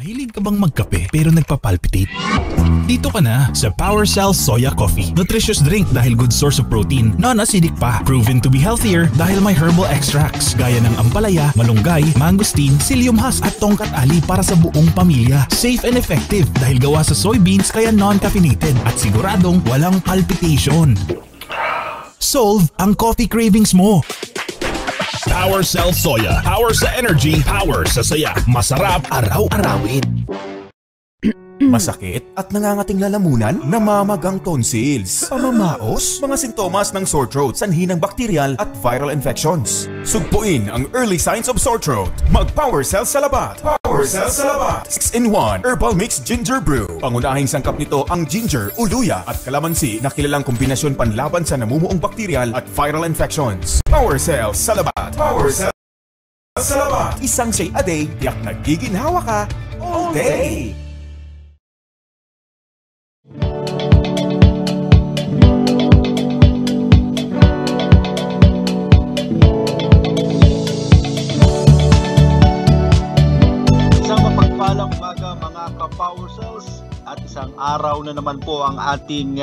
Mahilig ka bang magkape pero nagpapalpitate? Dito ka na sa PowerCell Soya Coffee. Nutritious drink dahil good source of protein, non-acidic pa. Proven to be healthier dahil may herbal extracts gaya ng ampalaya, malunggay, mangosteen, psyllium husk at tongkat ali para sa buong pamilya. Safe and effective dahil gawa sa soybeans kaya non-caffeinated at siguradong walang palpitation. Solve ang coffee cravings mo. PowerCell Soya. Power sa energy, power sa saya. Masarap araw-arawin. Masakit at nangangating lalamunan, namamagang tonsils, pamamaos, mga sintomas ng sore throat, sanhi ng bacterial at viral infections. Sugpuin ang early signs of sore throat. Mag-PowerCell Salabat. PowerCell Salabat 6-in-1 Herbal Mix Ginger Brew. Pangunahing sangkap nito ang ginger, uluya at kalamansi na kilalang kombinasyon panlaban sa namumuong bacterial at viral infections. PowerCell Salabat. PowerCell Salabat. Isang shake a day, tiyak nagiginhawa ka all day. PowerCells at isang araw na naman po ang ating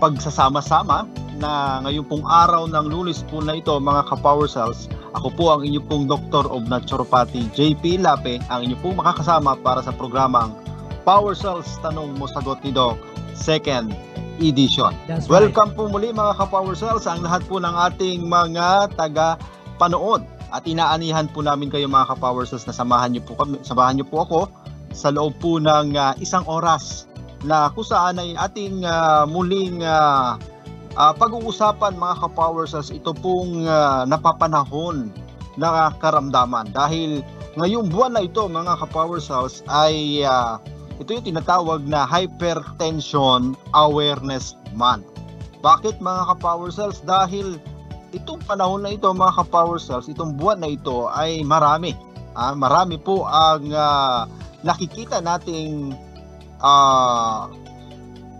pagsasama-sama na ngayon pong araw ng Lunes po na ito mga ka-PowerCells. Ako po ang inyo pong Doctor of Naturopathy JP Lape, ang inyo pong makakasama para sa programang PowerCells Tanong Mo Sagot ni Doc 2nd edition. Right. Welcome po muli mga ka-PowerCells ang lahat po ng ating mga taga-panood at inaanihan po namin kayo mga ka-PowerCells na samahan niyo po ako sa loob po ng isang oras na kung saan ay ating muling pag-uusapan mga ka-PowerCells ito pong napapanahon na karamdaman. Dahil ngayong buwan na ito mga ka-PowerCells ay ito yung tinatawag na Hypertension Awareness Month. Bakit mga ka-PowerCells? Dahil itong panahon na ito mga ka-PowerCells, itong buwan na ito ay marami. Marami po ang nakikita nating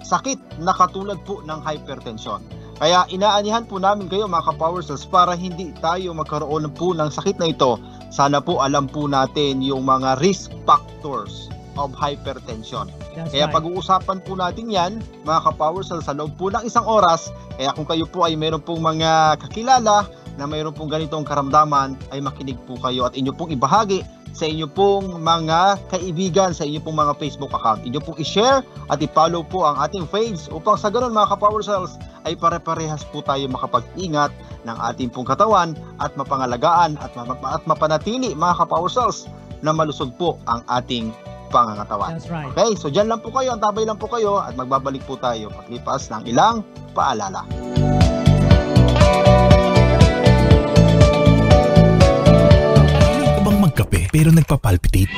sakit na katulad po ng hypertension. Kaya inaanihan po namin kayo mga ka-PowerCells para hindi tayo magkaroon po ng sakit na ito. Sana po alam po natin yung mga risk factors of hypertension. Kaya pag-uusapan po natin yan mga ka-PowerCells sa loob po ng isang oras. Kaya kung kayo po ay mayroon pong mga kakilala na mayroon pong ganitong karamdaman ay makinig po kayo at inyo pong ibahagi sa inyo pong mga kaibigan, sa inyo pong mga Facebook account. Inyo pong i-share at i-follow po ang ating page upang sa ganun mga ka-PowerCells ay pare-parehas po tayo makapag-ingat ng ating pong katawan at mapangalagaan at mapanatili mga ka-PowerCells na malusog po ang ating pangangatawan. That's right. Okay, so dyan lang po kayo, antabay lang po kayo at magbabalik po tayo paglipas ng ilang paalala. Magkape pero nagpapalpitate?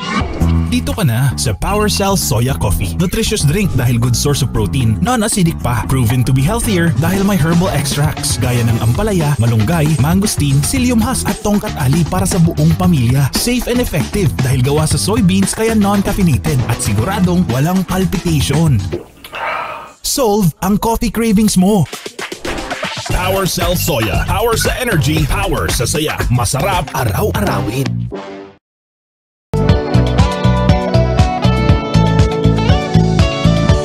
Dito ka na sa PowerCell Soya Coffee. Nutritious drink dahil good source of protein, non-acidic pa. Proven to be healthier dahil may herbal extracts gaya ng ampalaya, malunggay, mangosteen, psyllium husk at tongkat ali para sa buong pamilya. Safe and effective dahil gawa sa soybeans kaya non-caffeinated at siguradong walang palpitation. Solve ang coffee cravings mo. PowerCell Soya. Power sa energy, power sa saya. Masarap araw-arawin.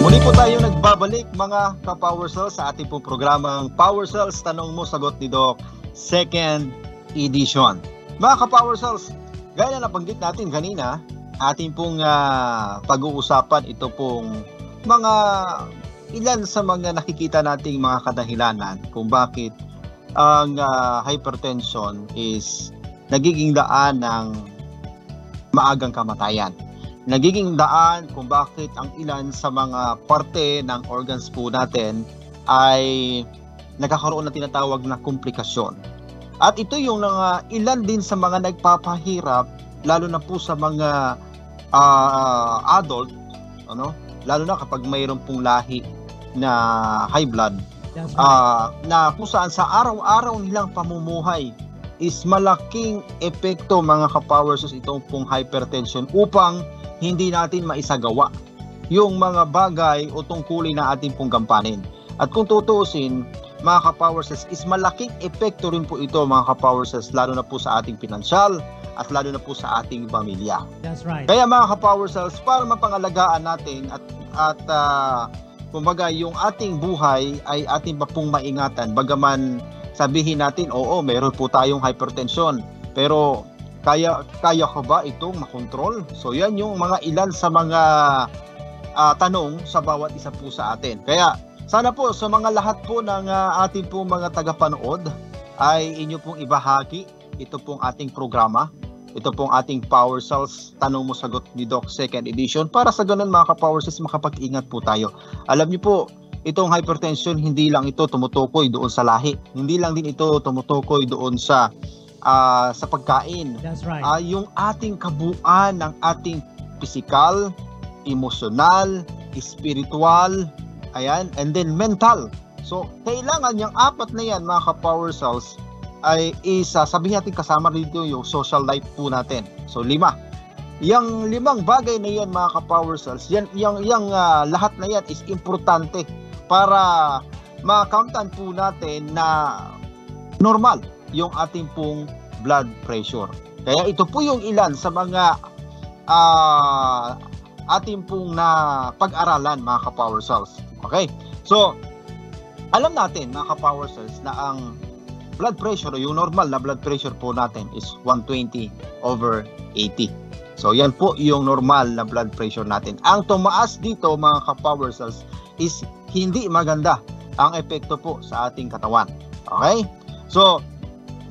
Muli po tayo nagbabalik mga ka-PowerCells sa ating pong programang PowerCells Tanong Mo Sagot ni Doc 2nd edition. Mga ka-PowerCells, gaya na nabanggit natin kanina, ating pong pag-uusapan ito pong mga ilan sa mga nakikita nating mga kadahilanan kung bakit ang hypertension is nagiging daan ng maagang kamatayan. Nagiging daan kung bakit ang ilan sa mga parte ng organs po natin ay nagkakaroon ng tinatawag na komplikasyon. At ito yung ilan din sa mga nagpapahirap, lalo na po sa mga adult, lalo na kapag mayroon pong lahi na high blood, na kung saan sa araw-araw nilang pamumuhay is malaking epekto mga ka-PowerCells itong pong hypertension upang hindi natin maisagawa yung mga bagay o tungkulin na ating pong gampanin. At kung tutuusin, mga ka-power cells, is malaking epekto rin po ito mga ka-power cells, lalo na po sa ating pinansyal at lalo na po sa ating pamilya. That's right. Kaya mga ka-power cells, para mapangalagaan natin at kumbaga yung ating buhay ay ating pa pong maingatan. Bagaman sabihin natin, oo, meron po tayong hypertension, pero kaya ko ba itong makontrol? So yan yung mga ilan sa mga tanong sa bawat isa po sa atin. Kaya sana po sa mga lahat po ng ating po mga tagapanood ay inyo pong ibahagi ito pong ating programa. Ito pong ating Power Cells Tanong Mo Sagot ni Doc 2nd edition, para sa ganun mga ka-Power Cells makapag-ingat po tayo. Alam niyo po, itong hypertension hindi lang ito tumutukoy doon sa lahi. Hindi lang din ito tumutukoy doon sa pagkain. That's right. Yung ating kabuuan ng ating physical, emotional, spiritual, ayan, and then mental. So, kailangan yung apat na yan mga ka-Power Cells ay sabihin natin kasama dito yung social life po natin. So, 5. Yung 5 bagay na yan mga ka-Power Cells, yung lahat na yan is importante para ma-countan po natin na normal yung ating pong blood pressure. Kaya ito po yung ilan sa mga ating pong na pag-aralan mga ka-Power Cells. Okay? So, alam natin mga ka-Power Cells na ang blood pressure, yung normal na blood pressure po natin is 120/80. So, yan po yung normal na blood pressure natin. Ang tumaas dito mga ka-Power Cells is hindi maganda ang epekto po sa ating katawan. Okay? So,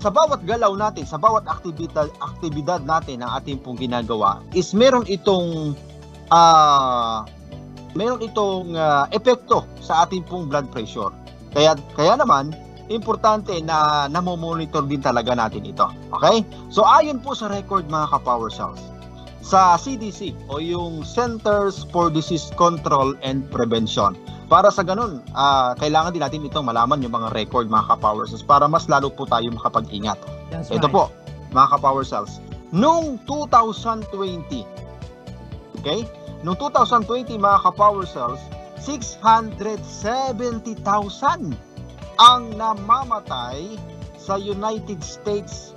sa bawat galaw natin, sa bawat aktibidad natin na ating pong ginagawa is meron itong epekto sa ating pong blood pressure. Kaya naman, importante na namomonitor din talaga natin ito. Okay? So, ayon po sa record mga ka-Power Cells, sa CDC o yung Centers for Disease Control and Prevention, para sa ganun, kailangan din natin itong malaman yung mga record mga ka-Power Cells para mas lalo po tayo makapag-ingat. Ito po, mga ka-Power Cells, noong 2020, okay? Noong 2020 mga ka-Power Cells, 670,000 ang namamatay sa United States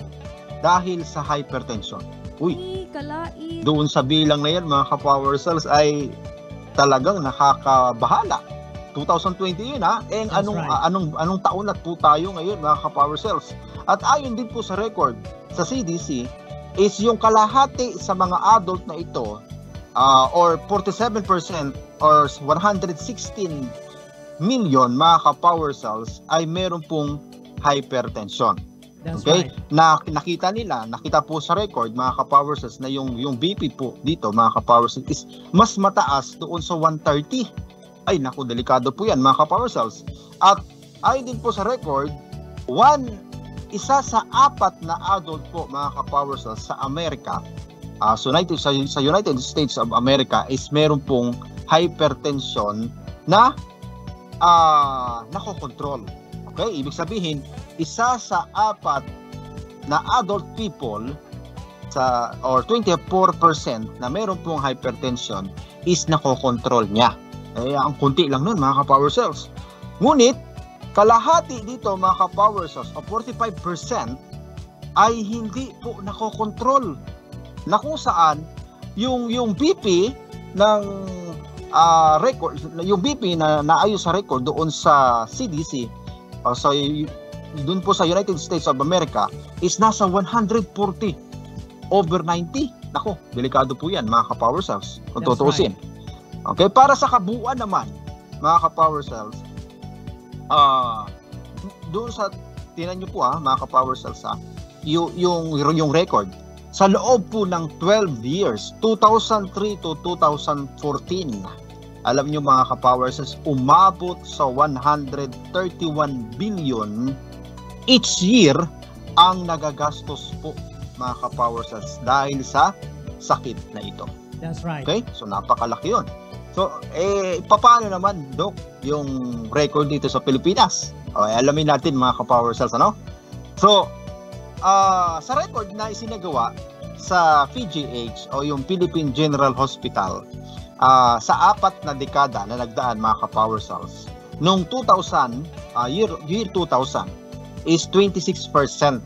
dahil sa hypertension. Uy, doon sa bilang na yan mga ka-Power Cells ay talagang nakakabahala. 2020 yun ha. And anong taon na po tayo ngayon mga ka-Power Cells? At ayon din po sa record sa CDC is yung kalahati sa mga adult na ito or 47% or 116 million mga ka-Power Cells ay meron pong hypertension. That's okay? Right. Nakita po sa record mga ka-Power Cells na yung BP po dito mga ka-Power Cells is mas mataas doon sa 130. Ay naku, delikado po yan mga ka-Power Cells. At ayon din po sa record, isa sa 4 na adult po mga ka-Power Cells sa Amerika, sa United States of America is meron pong hypertension na nakokontrol. Okay, ibig sabihin, isa sa 4 na adult people or 24% na meron pong hypertension is nakokontrol niya. Ang kunti lang nun mga ka-Power Cells. Ngunit, kalahati dito mga ka-Power Cells o 45% ay hindi po nakokontrol. Na kung saan yung BP ng record, yung BP na naayos sa record doon sa CDC doon po sa United States of America is nasa 140/90. Nako, delikado po yan mga ka-Power Cells kung tutuusin. Right. Okay, para sa kabuuan naman mga ka-Power Cells, doon sa tinan niyo po mga ka-Power Cells yung record sa loob po ng 12 years 2003 to 2014, alam niyo mga ka-Power Cells, umabot sa 131 billion each year ang nagagastos po mga ka-Power Cells dahil sa sakit na ito. That's right. Okay? So napakalaki 'yon. So paano naman Doc yung record dito sa Pilipinas? Alamin natin mga ka-Power Cells ano? So sa record na isinagawa sa PGH o yung Philippine General Hospital sa 4 na dekada na nagdaan mga ka-Power Cells, Noong 2000, year 2000 is 26%.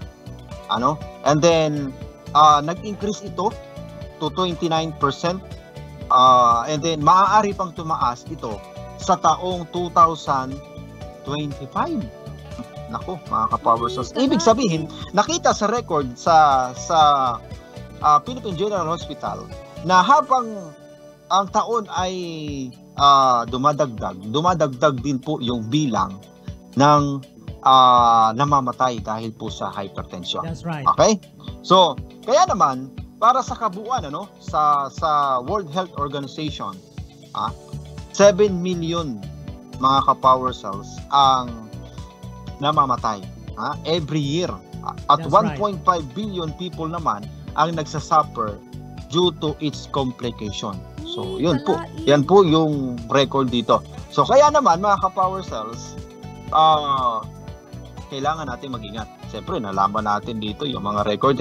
And then nag-increase ito to 29%. And then maaari pang tumaas ito sa taong 2025. Nako, mga ka-Power Cells. Ibig sabihin, nakita sa record sa Philippine General Hospital na habang ang taon ay dumadagdag din po yung bilang ng namamatay dahil po sa hypertension. That's right. Okay? So, kaya naman para sa kabuuan sa World Health Organization, 7 million mga ka-Power Cells ang namamatay every year. At 1.5 billion people naman ang nagsasuffer due to its complication. So, yun po. Yan po yung record dito. So, kaya naman mga ka-Power Cells, kailangan natin mag-ingat. Siyempre, nalaman natin dito yung mga record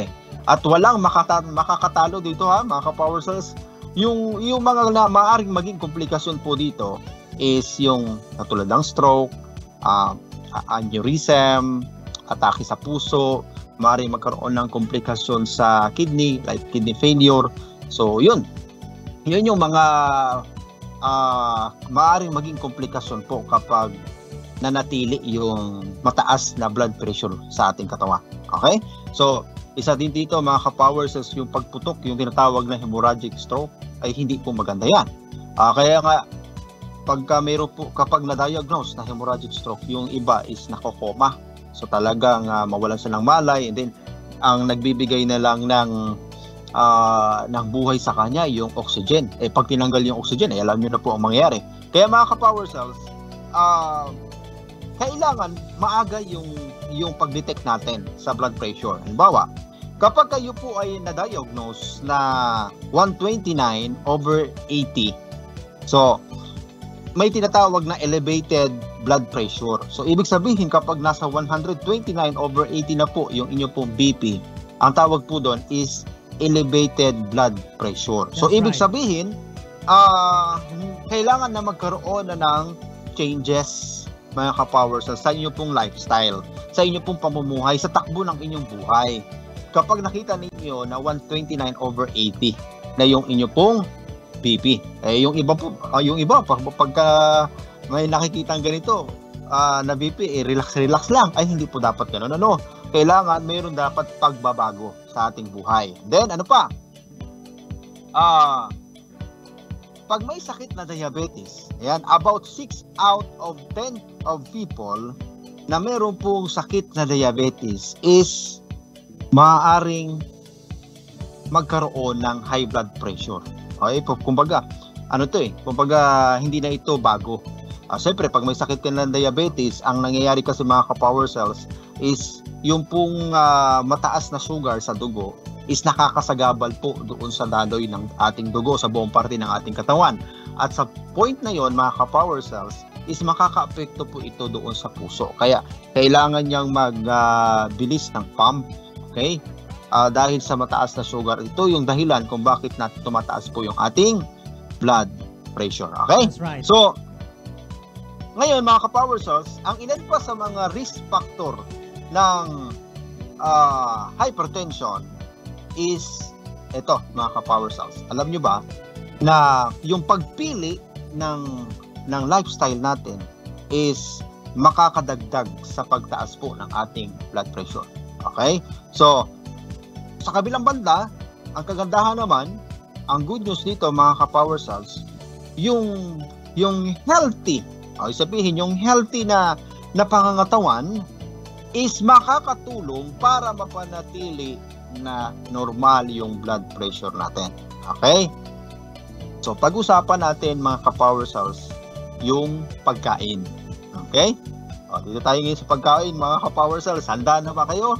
At walang makakatalo dito mga ka-Power Cells. Yung mga maaaring maging komplikasyon po dito is yung katulad ng stroke, aneurysm, atake sa puso, maaaring magkaroon ng komplikasyon sa kidney, like kidney failure. So, yun yung mga maaaring maging komplikasyon po kapag nanatili yung mataas na blood pressure sa ating katawan. Okay? So, isa din dito mga ka-Power Cells, yung pagputok, yung tinatawag na hemorrhagic stroke, ay hindi po maganda yan. Kaya nga, kapag na-diagnose na hemorrhagic stroke, yung iba is nakokoma. So talagang mawalan silang malay, and then ang nagbibigay na lang ng buhay sa kanya yung oxygen. Pag tinanggal yung oxygen, alam nyo na po ang mangyayari. Kaya mga ka-Power Cells, kailangan maaga yung pag-detect natin sa blood pressure. Halimbawa, kapag kayo po ay na-diagnose na 129/80, so may tinatawag na elevated blood pressure. So ibig sabihin kapag nasa 129/80 na po yung inyo pong BP, ang tawag po doon is elevated blood pressure. So ibig sabihin, kailangan na magkaroon na ng changes mga ka-Power Cells sa inyo pong lifestyle, sa inyo pong pamumuhay, sa takbo ng inyong buhay. Kapag nakita ninyo na 129/80 na yung inyo pong BP, yung iba pagka may nakikitang ganito na BP, relax lang, ay hindi po dapat ganoon. Kailangan mayroon dapat pagbabago sa ating buhay. Then ano pa? Pag may sakit na diabetes, ayan, about 6 out of 10 of people na mayroon pong sakit na diabetes is maaaring magkaroon ng high blood pressure. Okay, kumbaga, kumbaga hindi na ito bago. Siyempre, pag may sakit ka ng diabetes, ang nangyayari kasi mga ka-Power Cells is yung pong mataas na sugar sa dugo is nakakasagabal po doon sa daloy ng ating dugo sa buong parte ng ating katawan. At sa point na yon mga ka-Power Cells is makaka-apekto po ito doon sa puso. Kaya kailangan niyang magbilis ng pump. Okay? Dahil sa mataas na sugar, ito yung dahilan kung bakit natin tumataas po yung ating blood pressure. Okay? That's right. So, ngayon mga ka-Power Cells, ang ilan pa sa mga risk factor ng hypertension is ito mga ka-Power Cells. Alam nyo ba na yung pagpili ng lifestyle natin is makakadagdag sa pagtaas po ng ating blood pressure. Okay? So, sa kabilang banda, ang kagandahan naman, ang good news dito mga ka-Power Cells, yung healthy, sabihin yung healthy na pangangatawan is makakatulong para mapanatili na normal yung blood pressure natin. Okay? So, pag-usapan natin mga ka-Power Cells, yung pagkain. Okay? Dito tayo ngayon sa pagkain mga ka-Power Cells. Handa na ba kayo?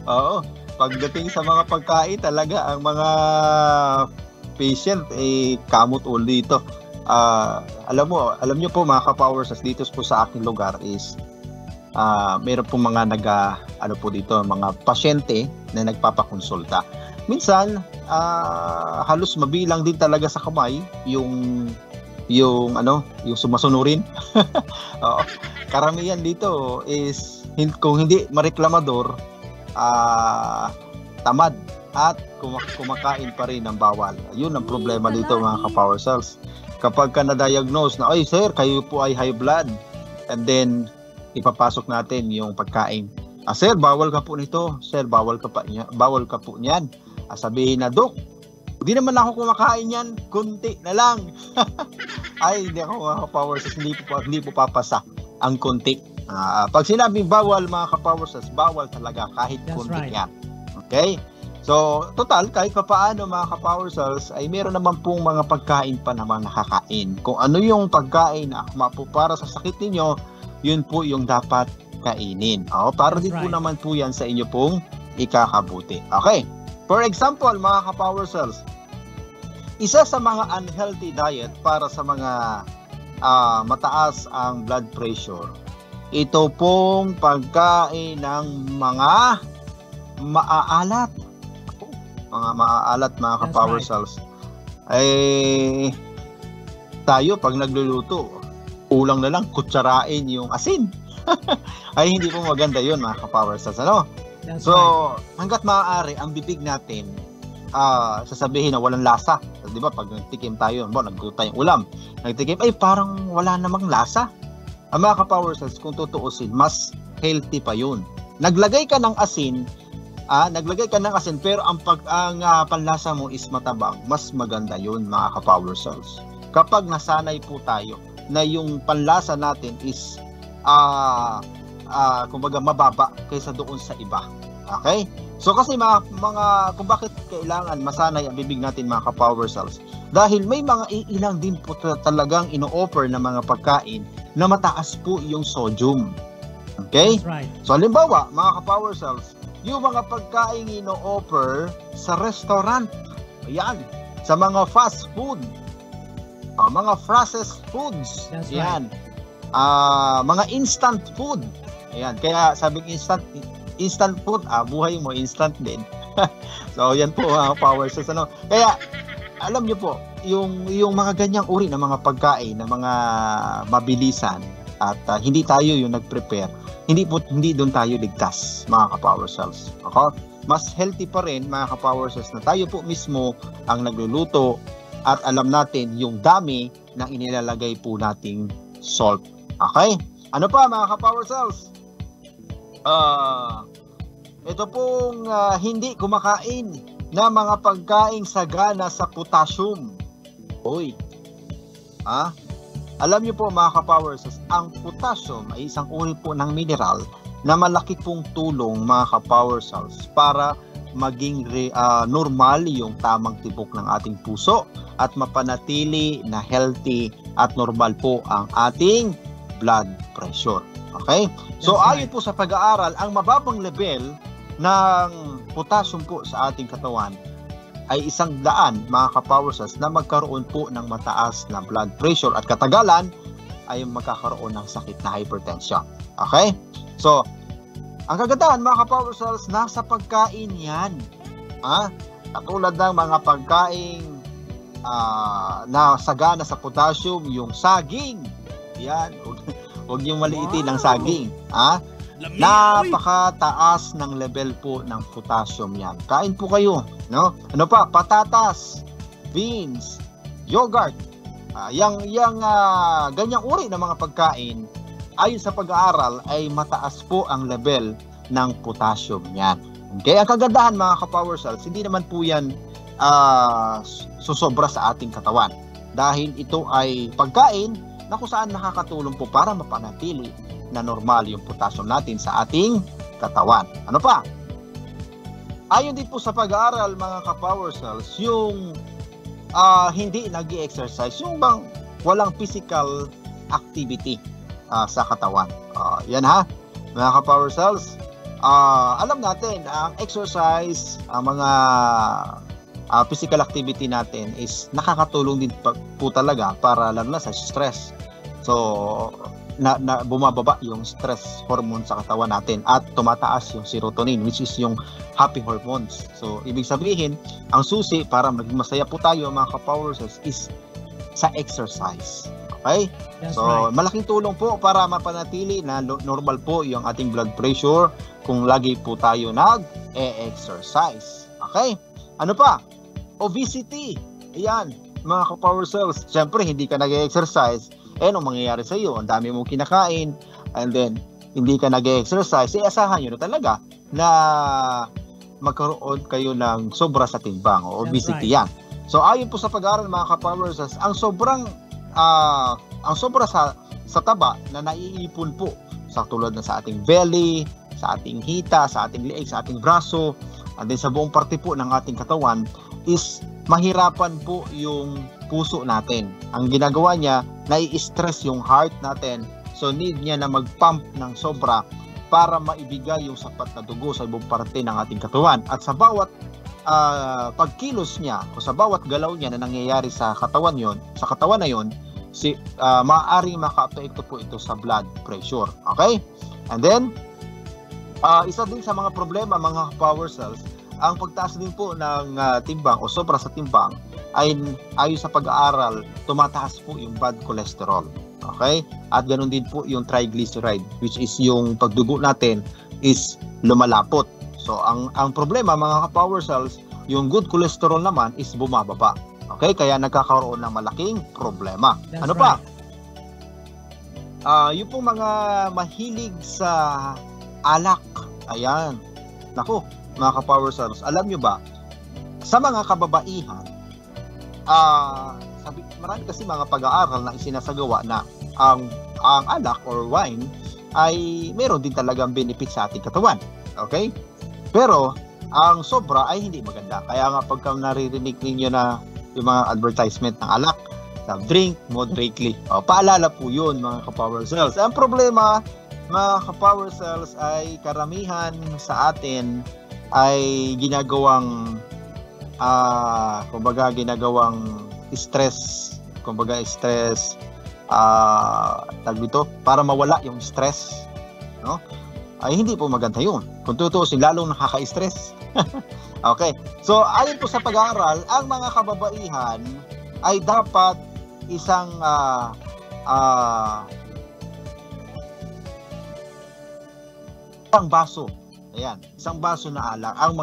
Oo. Pagdating sa mga pagkain, talaga ang mga patient kamot ulo dito. Alam nyo po mga ka-Power Cells, dito po sa aking lugar is meron po mga mga pasyente na nagpapakonsulta. Minsan halos mabilang din talaga sa kamay yung yung sumasunurin. Oo. Karamihan dito is kung hindi mareklamador, tamad at kumakain pa rin ng bawal. Yun ang problema dito mga ka-Power Cells. Kapag ka na-diagnose na, ay sir, kayo po ay high blood, and then ipapasok natin yung pagkain. Sir, bawal ka po nito. Sir, bawal ka po niyan. Sabihin na, Dok, hindi naman ako kumakain yan, kunti na lang. Ay, hindi ako mga ka-Power Cells, hindi po papasa ang kunti. Pag sinabing bawal mga ka-Power Cells, bawal talaga kahit kunti yan. Okay? So, total, kahit pa paano mga ka-Power Cells, ay meron naman pong mga pagkain pa naman nakakain. Kung ano yung pagkain na para sa sakit ninyo, yun po yung dapat kainin. Para din po naman po yan sa inyo pong ikakabuti. Okay? For example, mga ka-Power Cells, isa sa mga unhealthy diet para sa mga mataas ang blood pressure, ito pong pagkain ng mga maaalat. Mga ka-Power Cells. Tayo pag nagluluto, ulang na lang kutsarain yung asin. Ay hindi po maganda yun mga ka-Power Cells. Hanggat maaari ang bibig natin sasabihin na walang lasa. Di ba pag nagtikim tayo, nagluto tayong ulam, nagtikim, ay parang wala namang lasa. Ang mga ka-Power Cells, kung tutuusin, mas healthy pa yun. Naglagay ka ng asin pero ang panlasa mo is matabang, mas maganda yun mga ka-Power Cells. Kapag nasanay po tayo na yung panlasa natin is kumbaga mababa kaysa doon sa iba. Okay? So kasi kung bakit kailangan masanay ang bibig natin mga ka-Power Cells, dahil may mga ilang din po talagang ino-offer na mga pagkain na mataas po yung sodium. Okay? So halimbawa mga ka-Power Cells, yung mga pagkain ino-offer sa restaurant, ayan, sa mga fast food, mga processed foods, ayan, mga instant food, ayan, kaya sabing instant food, buhay mo instant din. So yan po mga Power Cells. Kaya alam nyo po, yung mga ganyang uri ng mga pagkain, ng mga mabilisan, at hindi tayo yung nag-prepare, hindi doon tayo ligtas mga ka-Power Cells. Okay? Mas healthy pa rin mga ka-Power Cells na tayo po mismo ang nagluluto at alam natin yung dami ng inilalagay po nating salt. Okay? Ano pa mga ka-Power Cells? Ito pong hindi kumakain na mga pagkain sagana sa potassium. Alam niyo po mga ka-Power Cells, ang potassium ay isang uri po ng mineral na malaki pong tulong mga ka-Power Cells para maging normal yung tamang tibok ng ating puso at mapanatili na healthy at normal po ang ating blood pressure. Okay? So ayon po sa pag-aaral, ang mababang level ng potassium po sa ating katawan ay 100 mga ka-Power Cells na magkaroon po ng mataas na blood pressure at katagalan ay magkakaroon ng sakit na hypertension. Okay? So, ang kagandahan mga ka-Power Cells, nasa pagkain yan. Katulad ng mga pagkain na sagana sa potassium, yung saging. Yan, huwag yung maliitin ng saging. Napakataas ng level po ng potassium yan. Kain po kayo, no? Ano pa? Patatas, beans, yogurt. Ganyang uri ng mga pagkain, ayon sa pag-aaral ay mataas po ang level ng potassium yan. Okay, ang kagandahan mga ka-Power Cells, hindi naman po yan susobra sa ating katawan. Dahil ito ay pagkain na kung saan nakakatulong po para mapanatili na normal yung potassium natin sa ating katawan. Ano pa? Ayon din po sa pag-aaral mga ka-Power Cells, yung hindi nag-i-exercise, yung bang walang physical activity sa katawan. Yan ha, mga ka-Power Cells. Alam natin, ang exercise, ang mga physical activity natin is nakakatulong din po talaga para lalo na sa stress. So, bumababa yung stress hormone sa katawan natin at tumataas yung serotonin, which is yung happy hormones. So ibig sabihin, ang susi para maging masaya po tayo mga ka-Power Cells is sa exercise. Okay? That's So, right. malaking tulong po para mapanatili na normal po yung ating blood pressure kung lagi po tayo nag-exercise. Okay? Ano pa? Obesity. Ayan, mga ka-power cells. Siyempre, hindi ka nag-exercise. Anong mangyayari sa iyo? Ang dami mong kinakain, and then, hindi ka nag-exercise. Asahan nyo na talaga na magkaroon kayo ng sobra sa timbang o obesity. Yan. So, ayon po sa pag-aaral, mga ka-power cells, ang sobra sa taba na naiipon po sa tulad na sa ating belly, sa ating hita, sa ating leeg, sa ating braso, and then sa buong parte po ng ating katawan is mahirapan po yung puso natin. Ang ginagawa niya, nai-stress yung heart natin. So need niya na mag-pump ng sobra para maibigay yung sapat na dugo sa buong parte ng ating katawan. At sa bawat pagkilos niya o sa bawat galaw niya na nangyayari sa katawan na yon, maaaring maka-apekto po ito sa blood pressure. Okay? And then, isa din sa mga problema, mga power cells, ang pagtaas din po ng timbang o sobra sa timbang ay ayon sa pag-aaral, tumataas po yung bad cholesterol. Okay? At ganoon din po yung triglyceride, which is yung pagdugo natin is lumalapot. So, ang problema, mga power cells, yung good cholesterol naman is bumababa. Okay? Kaya nagkakaroon ng malaking problema. That's ano right. pa? Yung pong mga mahilig sa alak. Ayan. Naku, mga ka-power cells, alam nyo ba, sa mga kababaihan, marami kasi mga pag-aaral na isinasagawa na ang alak or wine ay meron din talagang benefit sa ating katawan. Okay? Pero, ang sobra ay hindi maganda. Kaya nga pagka naririnig ninyo na yung mga advertisement ng alak, drink moderately. Paalala po yun, mga ka-power cells. Ang problema, mga ka-power cells, ay karamihan sa atin ay ginagawang stress, para mawala yung stress, no? Ay hindi po maganda yun. Kung tutuusin, lalong nakaka-stress. Okay. So, ayon po sa pag-aaral, ang mga kababaihan ay dapat isang baso. Ayan, isang baso na alak ang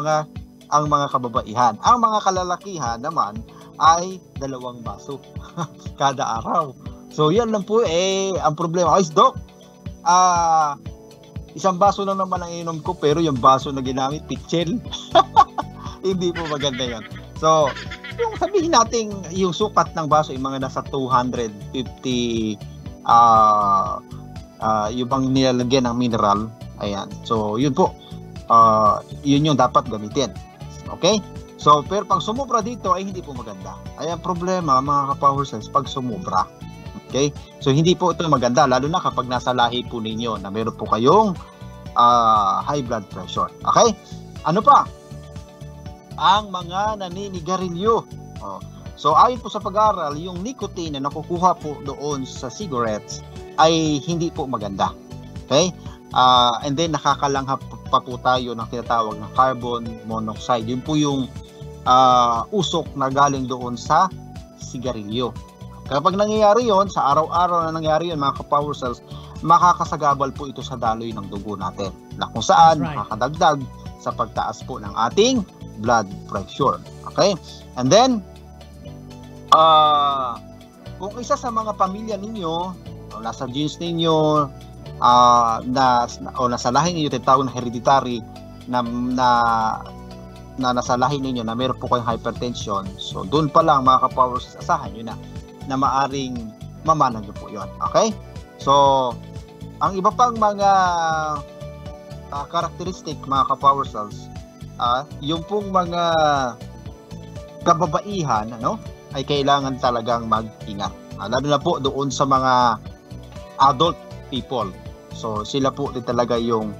mga kababaihan. Ang mga kalalakihan naman ay 2 baso kada araw. So, yan lang po ang problema. Ay, Doc, isang baso lang naman ang inom ko, pero yung baso na ginamit, pitchel. Hindi po maganda yan. So, yung sabihin natin, yung sukat ng baso, yung mga nasa 250, yung bang nilalagyan ng mineral. Ayan. So, yun po. Yun yung dapat gamitin. Okay? So, pero pag sumubra dito, ay hindi po maganda. Ay, ang problema, mga ka-power cells, pag sumubra. Okay? So, hindi po ito maganda, lalo na kapag nasa lahi po ninyo na meron po kayong high blood pressure. Okay? Ano pa? Ang mga naninigarilyo. So, ayon po sa pag-aaral, yung nicotine na nakukuha po doon sa cigarettes ay hindi po maganda. Okay? And then, nakakalanghap pa po tayo ng tinatawag na carbon monoxide. Yun po yung usok na galing doon sa sigarilyo. Kapag nangyayari yon, sa araw-araw na nangyayari yon, mga ka-power cells, makakasagabal po ito sa daloy ng dugo natin, na kung saan makakadagdag sa pagtaas po ng ating blood pressure. Okay? And then, kung isa sa mga pamilya ninyo, o nasa genes ninyo, nasa lahi ninyo, tinatawag na hereditary, na nasa lahi ninyo na meron po kayong hypertension, so doon pa lang, mga ka-power cells, asahan nyo na maaring mamanan nyo po yun. Okay? So, ang iba pang mga karakteristik, mga ka-power cells, yung pong mga kababaihan, ay kailangan talagang mag-ingat. Lalo na po doon sa mga adult people. So, sila po din talaga yung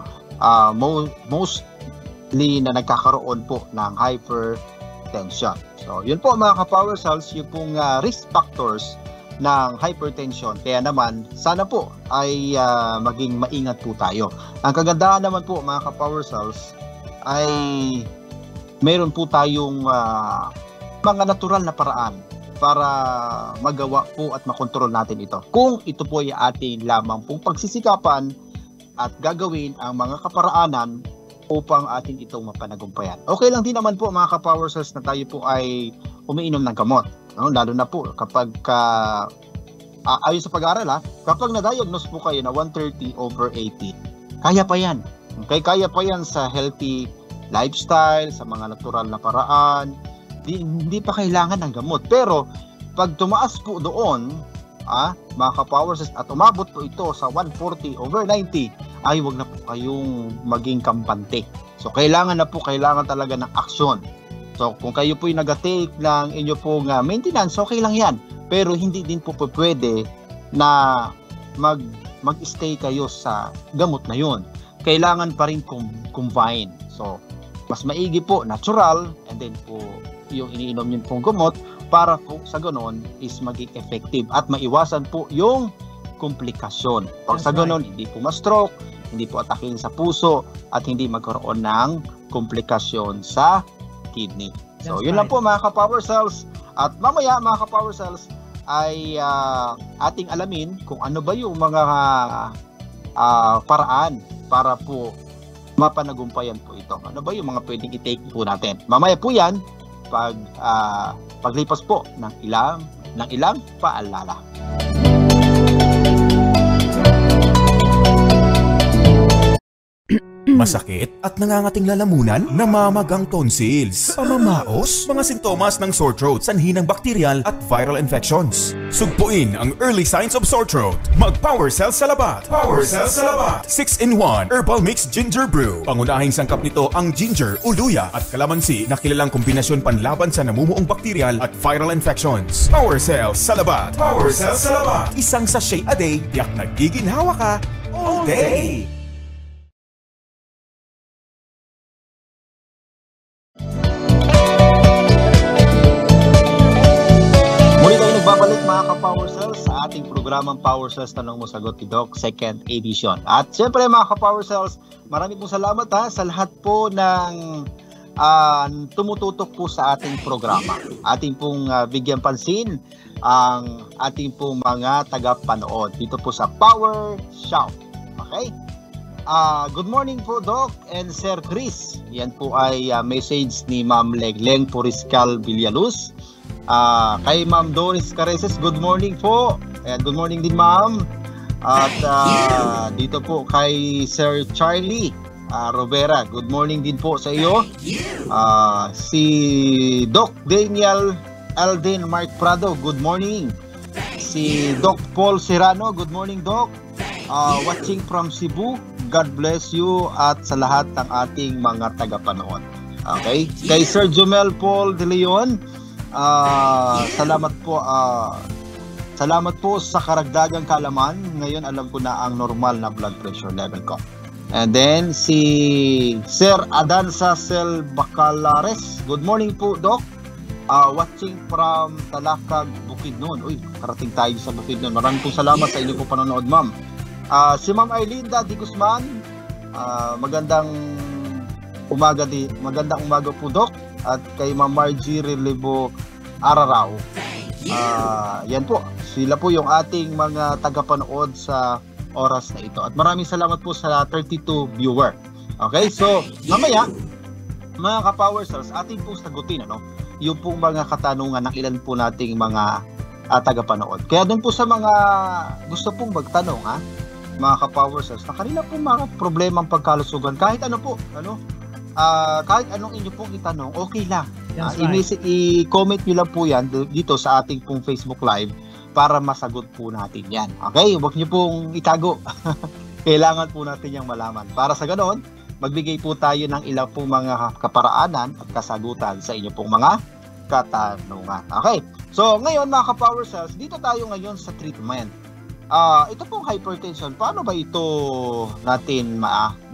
mostly na nagkakaroon po ng hypertension. So, yun po, mga ka-power cells, yung pong risk factors ng hypertension. Kaya naman, sana po ay maging maingat po tayo. Ang kagandahan naman po, mga ka-power cells, ay meron po tayong mga natural na paraan para magawa po at makontrol natin ito. Kung ito po ay ating lamang pong pagsisikapan at gagawin ang mga kaparaanan upang atin itong mapanagumpayan. Okay lang din naman po mga ka-Power Cells na tayo po ay umiinom ng gamot. No? Lalo na po kapag ayon sa pag-aaral kapag na-diagnose po kayo na 130/80, kaya pa yan. Okay? Kaya pa yan sa healthy lifestyle, sa mga natural na paraan. Hindi pa kailangan ng gamot. Pero pag tumaas po doon, mga ka-Power Cells, at umabot po ito sa 140/90, ay wag na po kayong maging kampante. So kailangan talaga ng aksyon. So kung kayo po yung nag-take ng inyo pong maintenance, okay lang yan. Pero hindi din po pwede na mag-stay kayo sa gamot na yun. Kailangan pa rin combine. So mas maigi po natural, and then po yung iniinom nyo pong gamot para po sa ganon is maging effective at maiwasan po yung komplikasyon. Pag sa ganon, hindi po ma-stroke, hindi po atakin sa puso, at hindi magkaroon ng komplikasyon sa kidney. So, yun lang po mga ka-Power Cells. At mamaya mga ka-Power Cells ay ating alamin kung ano ba yung mga paraan para po mapanagumpayan po ito. Ano ba yung mga pwedeng i-take po natin? Mamaya po yan paglipas po ng ilang paalala. Masakit at nangangating lalamunan, namamagang tonsils, pamamaos, mga sintomas ng sore throat, sanhi ng bakteryal at viral infections. Sugpuin ang early signs of sore throat. Mag-Power Cells sa labat. Power Cells sa labat. 6-in-1 Herbal Mix Ginger Brew. Pangunahing sangkap nito ang ginger, uluya at kalamansi na kilalang kombinasyon panlaban sa namumuong bakteryal at viral infections. Power Cells sa labat. Power Cells sa labat. Isang sachet a day, tiyak nagiginhawa ka all day. Mga ka-Power Cells sa ating programang Power Cells Tanong Mo Sagot ni Doc, 2nd edition. At syempre mga ka-Power Cells, marami pong salamat sa lahat po ng tumututok po sa ating programa. Ating pong bigyan pansin ang ating pong mga tagapanood dito po sa Power Shout. Okay? Good morning po Doc and Sir Chris. Yan po ay message ni Ma'am Legleng Puriscal Villaluz. Kay Ma'am Doris Careses, good morning po. Ayan, good morning din Ma'am. At dito po kay Sir Charlie Rovera, good morning din po sa iyo. Si Doc Daniel Alden Mark Prado, good morning. Si Doc Paul Serrano, good morning Doc. Watching from Cebu, God bless you at sa lahat ng ating mga tagapanood. Okay? Kay Sir Jomel Paul De Leon, salamat po sa karagdagang kaalaman. Ngayon alam ko na ang normal na blood pressure level ko. And then si Sir Adansa Sel Bacalares, good morning po Doc. Watching from Talakag, Bukidnon. Uy, karating tayo sa Bukidnon. Maraming po salamat sa inyo po panonood ma'am. Si Ma'am Ailinda Di Guzman, magandang umaga po Doc. At kay Ma'am Margie Relibo Ararao. Yan po, sila po yung ating mga tagapanood sa oras na ito. At maraming salamat po sa 32 viewer. Okay, so mamaya mga ka-Power Cells, ating po sagutin yung pong mga katanungan ng ilan po nating mga tagapanood. Kaya doon po sa mga gusto pong magtanong mga ka-Power Cells, na kanila po mga problemang pagkalusugan, kahit ano po, kahit anong inyo pong itanong, okay lang. I-comment nyo lang po yan dito sa ating pong Facebook Live para masagot po natin yan. Okay? Huwag nyo pong itago. Kailangan po natin yung malaman. Para sa ganon, magbigay po tayo ng ilang pong mga kaparaanan at kasagutan sa inyo pong mga katanungan. Okay? So, ngayon mga ka-Power Cells, dito tayo ngayon sa treatment. Ito pong hypertension, paano ba ito natin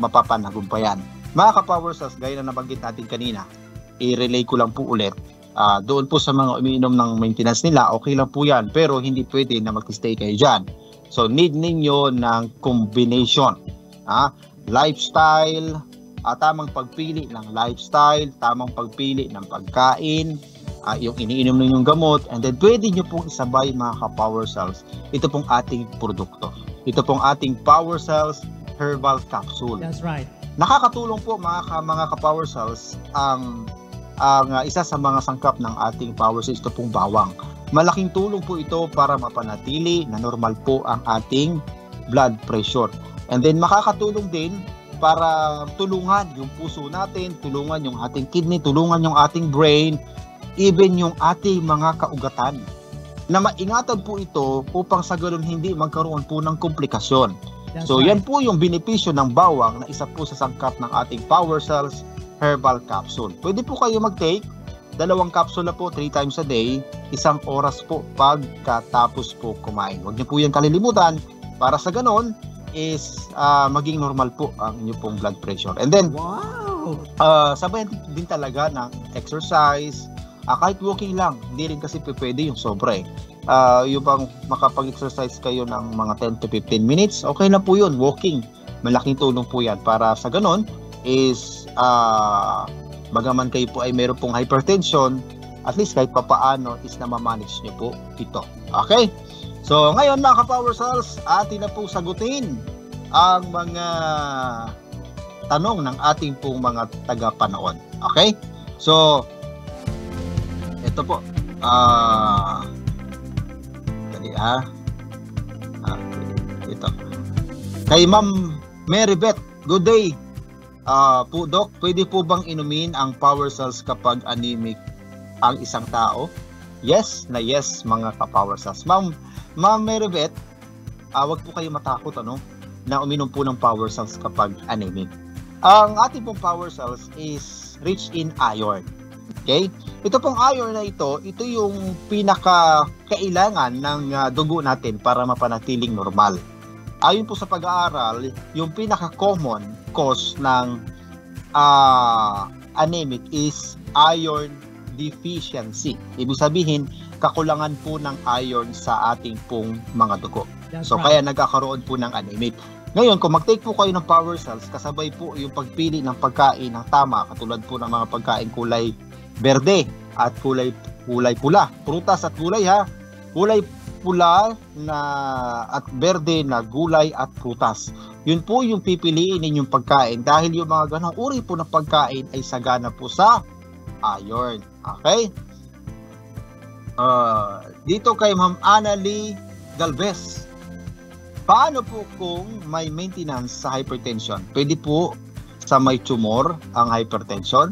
mapapanagumpayan? Mga ka-Power Cells, gaya na nabanggit natin kanina, i-relay ko lang po ulit. Doon po sa mga umiinom ng maintenance nila, okay lang po yan, pero hindi pwede na mag-stay kayo dyan. So, need ninyo ng combination. Lifestyle, tamang pagpili ng lifestyle, tamang pagpili ng pagkain, yung iniinom ninyong gamot, and then pwede nyo pong isabay mga ka-Power Cells, ito pong ating produkto. Ito pong ating Power Cells Herbal Capsule. That's right. Nakakatulong po mga ka-Power Cells ang isa sa mga sangkap ng ating Power Cells, ito pong bawang. Malaking tulong po ito para mapanatili na normal po ang ating blood pressure. And then makakatulong din para tulungan yung puso natin, tulungan yung ating kidney, tulungan yung ating brain, even yung ating mga kaugatan. Na maingatan po ito upang sa ganun hindi magkaroon po ng komplikasyon. So yan po yung benepisyo ng bawang na isa po sa sangkap ng ating Power Cells Herbal Capsule. Pwede po kayo mag-take 2 kapsula po 3 times a day, 1 oras po pagkatapos po kumain. Huwag niyo po yan kalilimutan para sa ganon is maging normal po ang inyong pong blood pressure. And then, sabayan din talaga ng exercise, kahit walking lang, hindi rin kasi pwede yung sobra eh. Yung bang makapag-exercise kayo ng mga 10 to 15 minutes, okay na po yun, walking. Malaking tulong po yan para sa ganon is bagaman kayo po ay meron pong hypertension, at least kahit papaano is namamanage nyo po ito. Okay? So ngayon mga ka-Power Cells, atin na po sagutin ang mga tanong ng ating pong mga taga-panood. Okay? So ito po. Ito. Kay Ma'am Marybeth, good day. Po Doc, pwede po bang inumin ang Power Cells kapag anemic ang isang tao? Yes na yes mga ka-Power Cells. Ma'am Marybeth, wag po kayo matakot na uminom po ng Power Cells kapag anemic. Ang ating pong Power Cells is rich in iron. Okay? Ito pong iron na ito yung pinaka-kailangan ng dugo natin para mapanatiling normal. Ayon po sa pag-aaral, yung pinaka-common cause ng anemic is iron deficiency. Ibig sabihin, kakulangan po ng iron sa ating pong mga dugo. So kaya nagkakaroon po ng anemic. Ngayon, kung mag-take po kayo ng Power Cells, kasabay po yung pagpili ng pagkain ng tama, katulad po ng mga pagkain kulay berde at kulay pula. Prutas at gulay ha. Kulay pula at berde na gulay at prutas. Yun po yung pipiliin ninyong pagkain dahil yung mga ganong uri po ng pagkain ay sagana po sa iron. Okay? Dito kay Ma'am Annalie Galvez. Paano po kung may maintenance sa hypertension? Pwede po sa may tumor ang hypertension?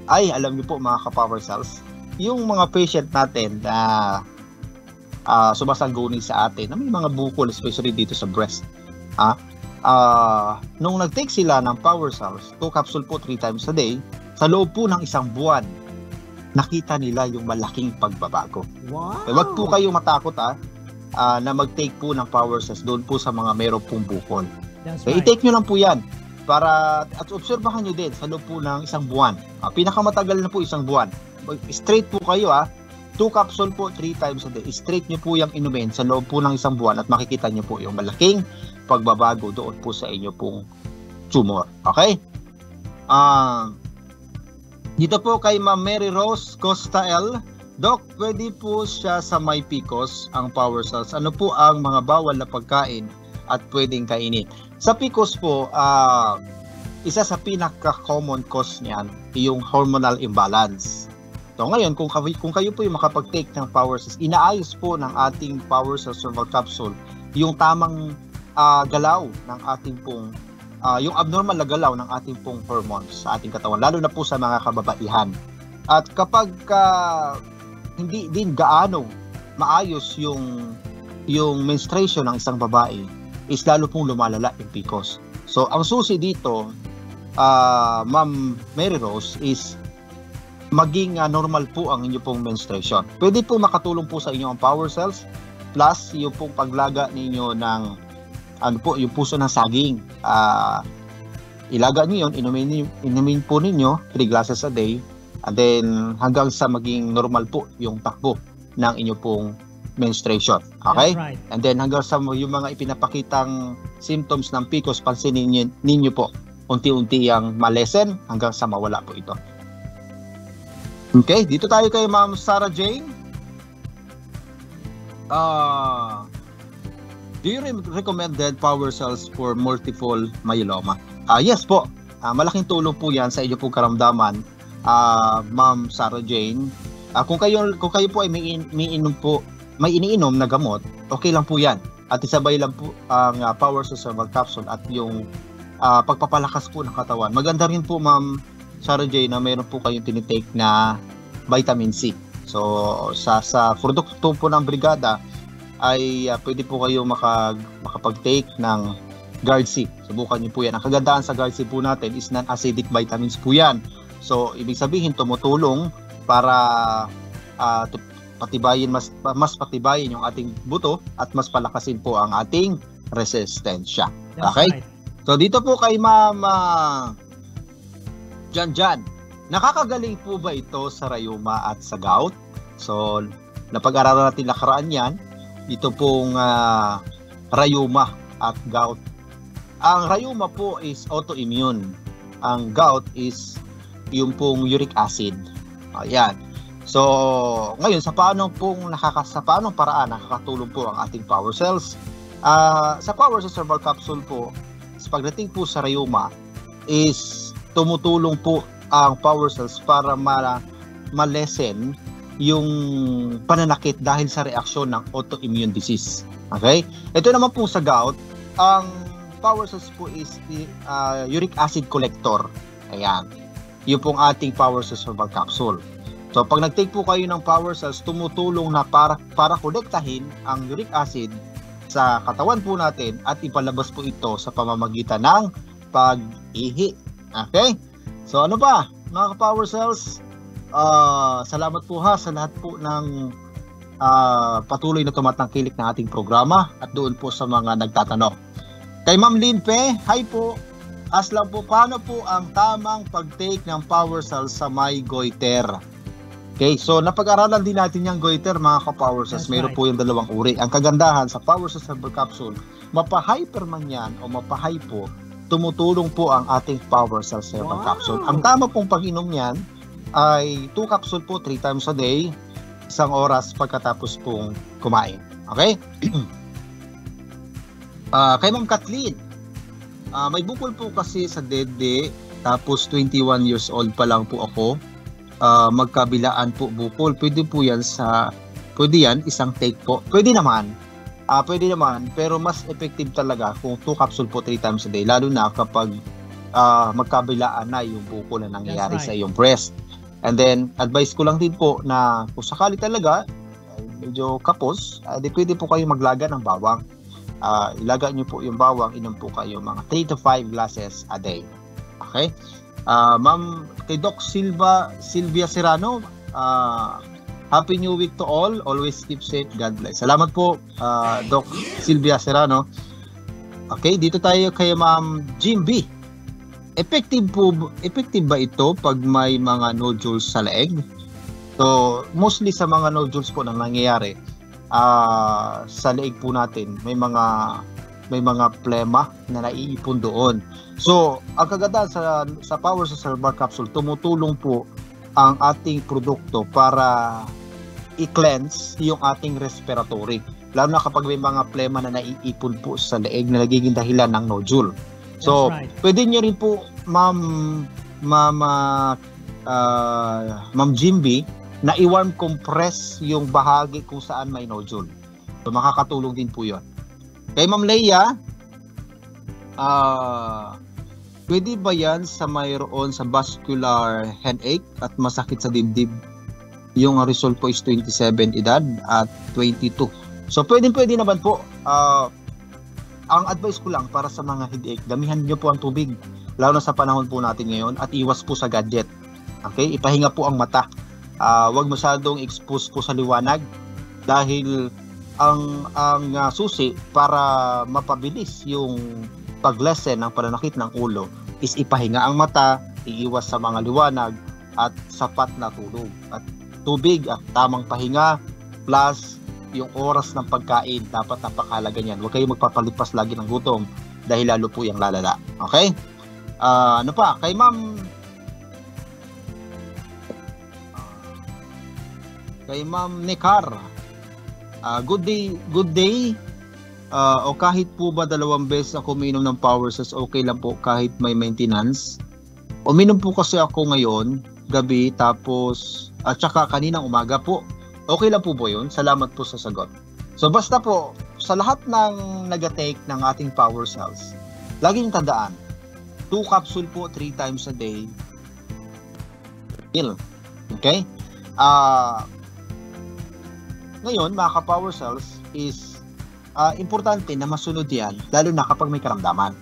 Ay, alam niyo po mga ka-Power Cells, yung mga patient natin na sumasangguni sa atin, na may mga bukol, especially dito sa breast. Nung nag-take sila ng Power Cells, 2 capsule po 3 times a day, sa loob po ng 1 buwan, nakita nila yung malaking pagbabago. Wow! Wag po kayong matakot na mag-take po ng Power Cells doon po sa mga meron pong bukol. So, i-take nyo lang po yan para at obserbahan nyo din sa loob po ng 1 buwan. Pinakamatagal na po 1 buwan. Straight po kayo 2 capsule po 3 times a day. Straight nyo po yung inumin sa loob po ng 1 buwan at makikita nyo po yung malaking pagbabago doon po sa inyo pong tumor. Okay? Dito po kay Ma'am Mary Rose Costa L. Doc, pwede po siya sa may PCOS ang Power Cells. Ano po ang mga bawal na pagkain at pwedeng kainin? Sa PCOS po, isa sa pinaka-common cause niyan yung hormonal imbalance. So ngayon, kung kayo po yung makapag-take ng Power Cells, inaayos po ng ating Power Cells Herbal Capsule yung tamang galaw ng ating pong yung abnormal na galaw ng ating pong hormones sa ating katawan, lalo na po sa mga kababaihan. At kapag hindi din gaano maayos yung menstruation ng isang babae, is lalo pong lumalala yung PCOS. So ang susi dito, Ma'am Mary Rose, is maging normal po ang inyong pong menstruation. Pwede po makatulong po sa inyo ang Power Cells plus yung pong paglaga ninyo ng yung puso ng saging. Ilaga niyo yun, inumin po ninyo 3 glasses a day, and then hanggang sa maging normal po yung takbo ng inyong pong menstruation. Okay? Right. And then hanggang sa yung mga ipinapakitang symptoms ng PCOS, pansinin ninyo po unti-unti ang malesen hanggang sa mawala po ito. Okay, dito tayo kay Ma'am Sarah Jane. Do you recommended power cells for multiple myeloma? Yes po. Malaking tulong po 'yan sa inyo pong karamdaman, Ma'am Sarah Jane. Kung kayo po ay may iniinom na gamot, okay lang po 'yan. At isabay lang po ang power cells herbal capsule at yung pagpapalakas po ng katawan. Maganda rin po, Ma'am Sarah Jane, na mayroon po kayong tinitake na vitamin C. So sa produkto po ng brigada ay pwede po kayo makapag-take ng Guard C. Subukan niyo po yan. Ang kagandahan sa Guard C po natin is non-acidic vitamins po yan. So ibig sabihin tumutulong para mas patibayin yung ating buto at mas palakasin po ang ating resistensya. Okay? Right. So dito po kay Ma'am Jan, nakakagaling po ba ito sa rayuma at sa gout? So napag-aralan natin nakaraan yan, dito pong rayuma at gout. Ang rayuma po is autoimmune. Ang gout is yung pong uric acid. Ayan. So, ngayon sa paanong paraan nakakatulong po ang ating power cells? Sa power cells herbal capsule po, pagdating po sa rayuma is tumutulong po ang power cells para ma-lessen yung pananakit dahil sa reaksyon ng autoimmune disease. Okay? Ito naman po sa gout, ang power cells po is uric acid collector. Ayan. Yung pong ating power cells herbal capsule. So pag nag-take po kayo ng power cells, tumutulong na para kolektahin ang uric acid sa katawan po natin at ipalabas po ito sa pamamagitan ng pag-ihi. Okay? So ano pa, mga power cells, salamat po sa lahat po ng patuloy na tumatangkilik ng ating programa at doon po sa mga nagtatanong. Kay Ma'am Linpe, hi po. As lang po, paano po ang tamang pag-take ng power cells sa may goiter? Okay, so napag-aralan din natin yung goiter, mga ka-power cells. Mayroon po yung dalawang uri. Ang kagandahan sa power cells herbal capsule, mapahyper man yan o mapahypo, tumutulong po ang ating power cells herbal capsule. Ang tama pong pag-inom niyan ay 2 capsule po 3 times a day, 1 oras pagkatapos pong kumain. Okay? Kay Ma'am Kathleen, may bukol po kasi sa dede, tapos 21 years old pa lang po ako. Magkabilaan po bukol. Pwede yan isang take po. Pwede naman, pero mas effective talaga kung 2 capsule po 3 times a day, lalo na kapag magkabilaan na yung bukol na nangyayari sa iyong breast. And then advice ko lang din po na kung sakali talaga medyo kapos, di pwede po kayo maglaga ng bawang. Ilaga nyo po yung bawang, inom po kayo mga 3 to 5 glasses a day. Okay? Ma'am, kay Doc Sylvia Serrano, Happy New Week to all. Always keep safe. God bless. Salamat po, Doc Sylvia Serrano. Okay, dito tayo kay Ma'am Jim B. Effective ba ito pag may mga nodules sa leeg? So, mostly sa mga nodules po nang nangyayari sa leeg po natin, may mga plema na naiipon doon. So, ang kagandahan sa power cells herbal capsule, tumutulong po ang ating produkto para i-cleanse yung ating respiratory. Lalo na kapag may mga plema na naiipon po sa leeg na nagiging dahilan ng nodule. So, pwede nyo rin po, Ma'am Jimby, na i-warm compress yung bahagi kung saan may nodule. So, makakatulong din po yun. Kay Ma'am Leia, pwede ba yan sa mayroon sa vascular headache at masakit sa dibdib? Yung result po is 27 edad at 22. So pwede naman po. Ang advice ko lang para sa mga headache, damihan nyo po ang tubig. Lalo na sa panahon po natin ngayon at iwas po sa gadget. Okay? Ipahinga po ang mata. Huwag masyadong expose po sa liwanag dahil ang susi para mapabilis yung pag-lessen ng pananakit ng ulo is ipahinga ang mata, iiwas sa mga liwanag at sapat na tulog. At tubig at tamang pahinga plus yung oras ng pagkain, dapat napakahalaga niyan. Huwag kayong magpapalipas lagi ng gutom dahil lalo po yung lalala. Okay? Ano pa? Kay Ma'am Kay Ma'am Nekar. Good day. O kahit po ba 2 beses ako uminom ng Power Cells, okay lang po kahit may maintenance. Uminom po kasi ako ngayon, gabi, tapos at saka kaninang umaga po. Okay lang po ba yun? Salamat po sa sagot. So basta po, sa lahat ng nag-take ng ating Power Cells, laging tandaan, 2 capsule po 3 times a day. Okay? Ngayon, mga ka-Power Cells is importante na masunod yan, lalo na kapag may karamdaman.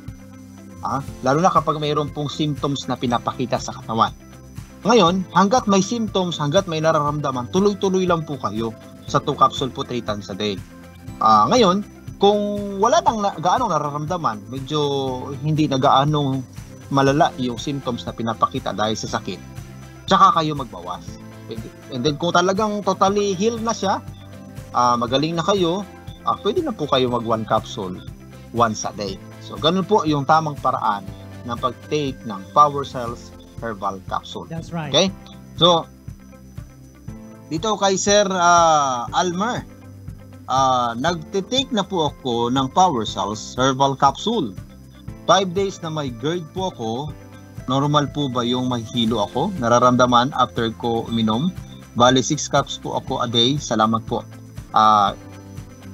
Lalo na kapag mayroon pong symptoms na pinapakita sa katawan. Ngayon, hanggat may symptoms, hanggat may nararamdaman, tuloy-tuloy lang po kayo sa 2 capsule po 3 times a day. Ngayon, kung wala nang gaano nararamdaman, medyo hindi na gaano malala yung symptoms na pinapakita dahil sa sakit, tsaka kayo magbawas. And then kung talagang totally healed na siya, magaling na kayo, pwede na po kayo mag 1 capsule once a day. So, ganun po yung tamang paraan ng pag-take ng Power Cells Herbal Capsule. That's right. Okay? So, dito kay Sir Almer, nagtitake na po ako ng Power Cells Herbal Capsule. 5 days na may GERD po ako. Normal po ba yung may hilo ako? Nararamdaman after ko uminom? Bali 6 cups po ako a day. Salamat po.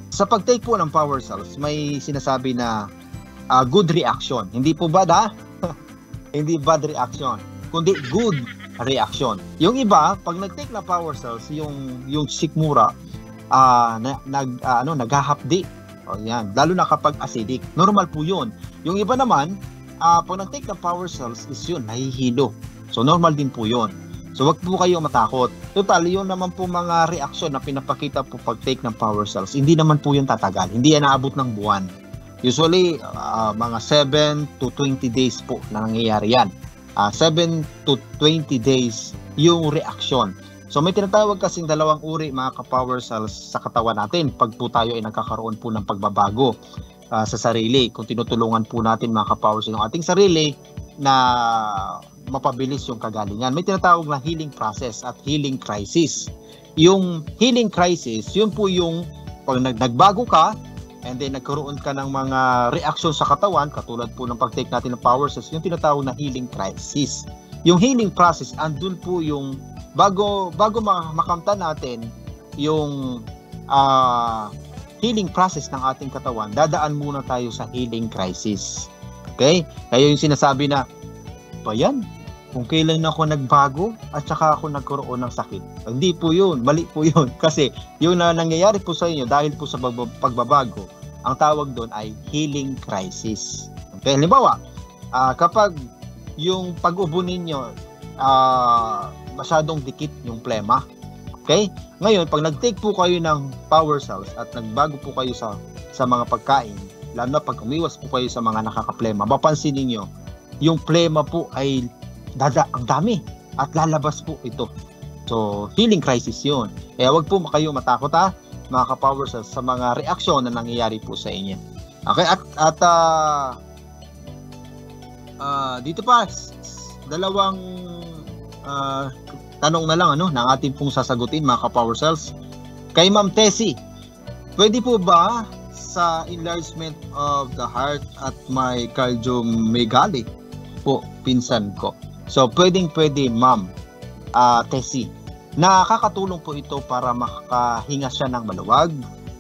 Sa pag-take po ng Power Cells, may sinasabi na good reaction. Hindi po bad ha? Hindi bad reaction, kundi good reaction. Yung iba, pag nag-take na Power Cells, yung sikmura, naghahapdi. O yan, lalo na kapag acidic. Normal po yun. Yung iba naman, pag nag-take na Power Cells is yun, nahihilo. So normal din po yun. So wag po kayo matakot. Total, yun naman po mga reaksyon na pinapakita po pag-take ng Power Cells. Hindi naman po yun tatagal. Hindi yan naabot ng buwan. Usually, mga 7 to 20 days po na nangyayari yan. 7 to 20 days yung reaksyon. So may tinatawag kasing 2 uri mga ka-Power Cells sa katawan natin pag po tayo ay nagkakaroon po ng pagbabago sa sarili. Kung tinutulungan po natin mga ka-Power Cells ng ating sarili na mapabilis yung kagalingan. May tinatawag na healing process at healing crisis. Yung healing crisis, yun po yung pag nagbago ka, and then nagkaroon ka ng mga reaksyon sa katawan, katulad po ng pag-take natin ng Power Cells, yung tinatawag na healing crisis. Yung healing process, andun po yung bago makamtan natin yung healing process ng ating katawan, dadaan muna tayo sa healing crisis. Okay? Kaya yung sinasabi na, ba yan? Kung kailan ako nagbago at saka ako nagkaroon ng sakit. Hindi po yun, mali po yun. Kasi yung nangyayari po sa inyo dahil po sa pagbabago, ang tawag doon ay healing crisis. Okay, halimbawa, kapag yung pag-ubo ninyo masyadong dikit yung plema, okay? Ngayon, pag nag-take po kayo ng Power Cells at nagbago po kayo sa mga pagkain, lalo na pag umiwas po kayo sa mga nakakaplema, mapansin niyo yung plema po ay ang dami at lalabas po ito. So, healing crisis yun. Kaya wag po kayo matakot mga ka-Power Cells sa mga reaksyon na nangyayari po sa inyo. Okay, at dito pa, 2 tanong na lang ng ating pong sasagutin mga ka-Power Cells. Kay Ma'am Tessie, pwede po ba sa enlargement of the heart at may cardiomegaly po, pinsan ko? So, pwede Ma'am Tessie. Nakakatulong po ito para makahinga siya ng maluwag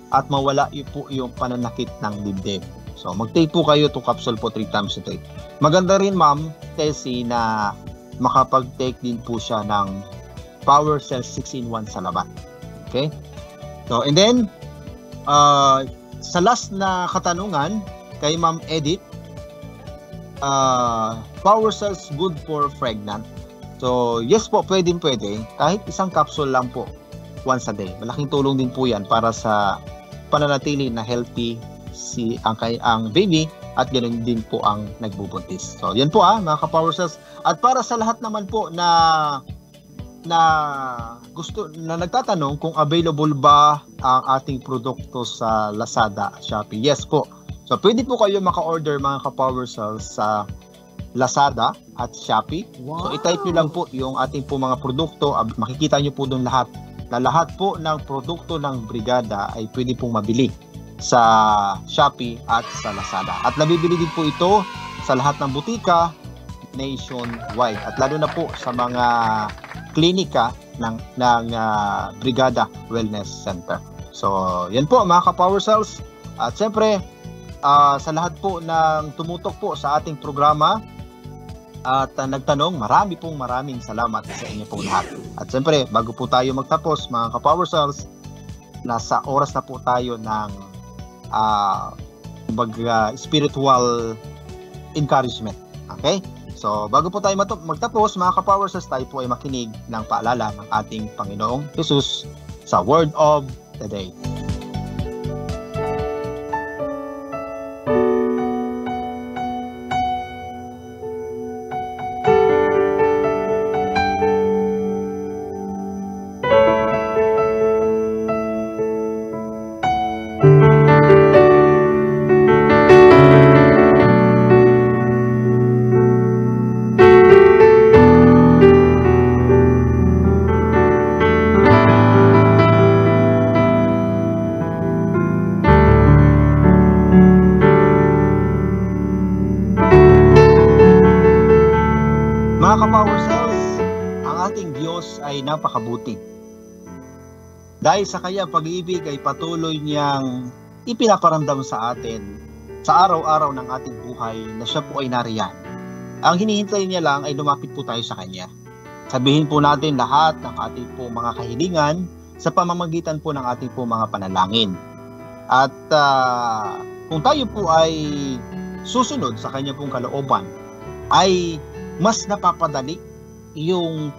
at mawala po yung pananakit ng dibdib. So, mag-take po kayo 2 capsule po 3 times a day. Maganda rin Ma'am Tessie na makapag-take din po siya ng Power Cells 6-in-1 sa laban. Okay? So, and then, sa last na katanungan, kay Ma'am Edith, Power Cells good for pregnant? So, yes po, pwede. Kahit 1 capsule lang po once a day. Malaking tulong din po yan para sa pananatili na healthy ang baby at ganoon din po ang nagbubuntis. So, yan po mga ka-Power Cells. At para sa lahat naman po na nagtatanong kung available ba ang ating produkto sa Lazada at Shopee. Yes po. So, pwede po kayo maka-order mga ka-Power Cells sa Lazada at Shopee. Wow. So, i-type nyo lang po yung ating po mga produkto. Makikita nyo po doon lahat na lahat po ng produkto ng brigada ay pwede pong mabili sa Shopee at sa Lazada. At nabibili din po ito sa lahat ng butika nationwide at lalo na po sa mga klinika ng Brigada Wellness Center. So, yan po mga ka-Power Cells. At siyempre, sa lahat po ng tumutok po sa ating programa at nagtanong, maraming salamat sa inyo pong lahat. At siyempre, bago po tayo magtapos mga ka-Power Cells, nasa oras na po tayo ng spiritual encouragement. Okay? So, bago po tayo magtapos mga ka-Power Cells, tayo po ay makinig ng paalala ng ating Panginoong Jesus sa Word of the Day. Napakabuti. Dahil sa kanyang pag-ibig ay patuloy niyang ipinaparamdam sa atin sa araw-araw ng ating buhay na siya po ay nariyan. Ang hinihintay niya lang ay lumapit po tayo sa kanya. Sabihin po natin lahat ng ating po mga kahilingan sa pamamagitan po ng ating po mga panalangin. At kung tayo po ay susunod sa kanya pong kalooban, ay mas napapadali yung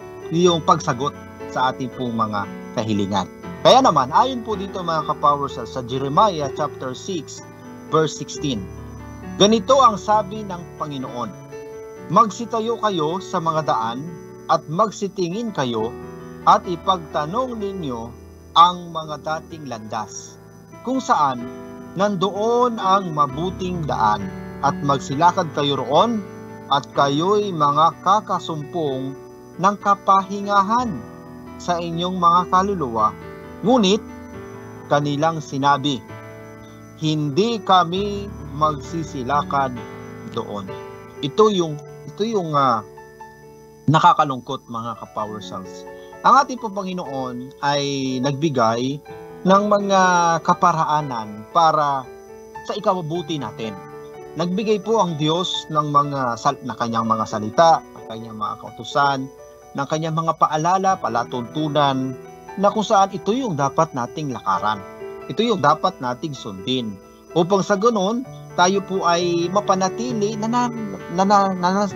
pagsagot sa ating pong mga kahilingan. Kaya naman, ayon po dito mga ka-Power Cells sa Jeremiah chapter 6 verse 16. Ganito ang sabi ng Panginoon, magsitayo kayo sa mga daan at magsitingin kayo at ipagtanong ninyo ang mga dating landas, kung saan nandoon ang mabuting daan, at magsilakad kayo roon at kayo'y mga kakasumpong ng kapahingahan sa inyong mga kaluluwa. Ngunit kanilang sinabi, hindi kami magsisilakad doon. Ito yung nakakalungkot mga ka-Power Cells. Ang ating po Panginoon ay nagbigay ng mga kaparaanan para sa ikabubuti natin. Nagbigay po ang Diyos ng kanyang mga salita, ng kanyang mga kautusan, ng kanyang mga paalala, palatuntunan, na kung saan ito yung dapat nating lakaran. Ito yung dapat nating sundin. Upang sa ganoon, tayo po ay mapanatili na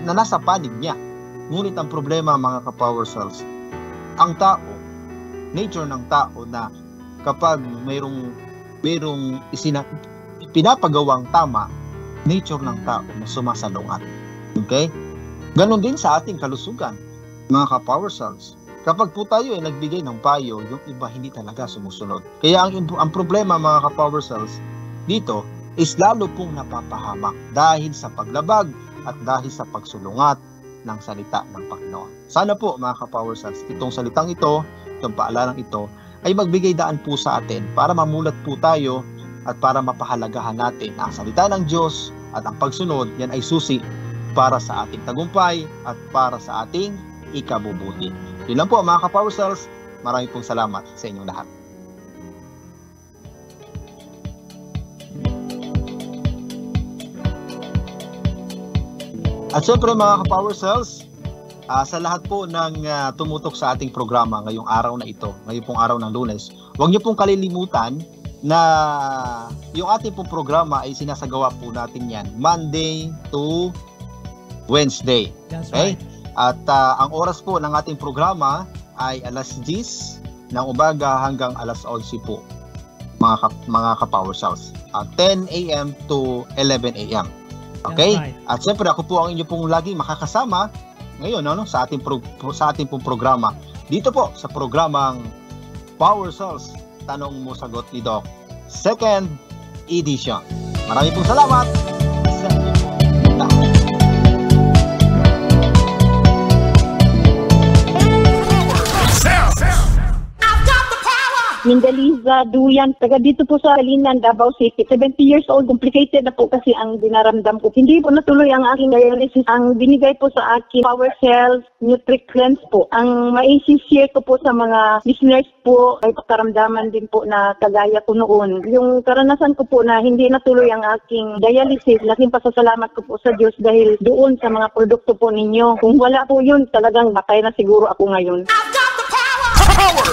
nasa panig niya. Ngunit ang problema mga ka-Power Cells, ang tao, nature ng tao na kapag mayroong pinapagawang tama, nature ng tao na sumasalungat. Okay? Ganon din sa ating kalusugan. Mga ka-Power Cells, kapag po tayo ay nagbigay ng payo, yung iba hindi talaga sumusunod. Kaya ang problema mga ka-Power Cells dito is lalo pong napapahamak dahil sa paglabag at dahil sa pagsulungat ng salita ng Panginoon. Sana po mga ka-Power Cells, itong salitang ito, itong paalalang ito, ay magbigay daan po sa atin para mamulat po tayo at para mapahalagahan natin ang salita ng Diyos, at ang pagsunod, yan ay susi para sa ating tagumpay at para sa ating ikabubuti. Yun lang po mga ka-Power Cells. Maraming pong salamat sa inyong lahat. At syempre mga ka-Power Cells, sa lahat po ng tumutok sa ating programa ngayong araw na ito, ngayong pong araw ng Lunes, huwag niyo pong kalilimutan na yung ating pong programa ay sinasagawa po natin yan Monday to Wednesday. That's okay? right. At ang oras po ng ating programa ay alas 10 ng umaga hanggang alas 11 po, mga ka-Power Cells. 10 a.m. to 11 a.m. Okay? Right. At siyempre ako po ang inyo pong lagi makakasama ngayon sa ating pong programa. Dito po sa programang Power Cells, Tanong Mo Sagot ni Doc, 2nd edition. Maraming pong salamat sa inyo pong lahat. I've got the Mindaliza Duyan, taga dito po sa Kalinan, Davao City. 70 years old, complicated na po kasi ang dinaramdam ko. Hindi po natuloy ang aking dialysis. Ang binigay po sa akin, Power Cells, Nutri-Cleanse po. Ang ma-share ko po sa mga listeners po, ay karamdaman din po na kagaya ko noon. Yung karanasan ko po na hindi natuloy ang aking dialysis, laking pasasalamat ko po sa Diyos dahil doon sa mga produkto po ninyo. Kung wala po yun, talagang matay na siguro ako ngayon. Power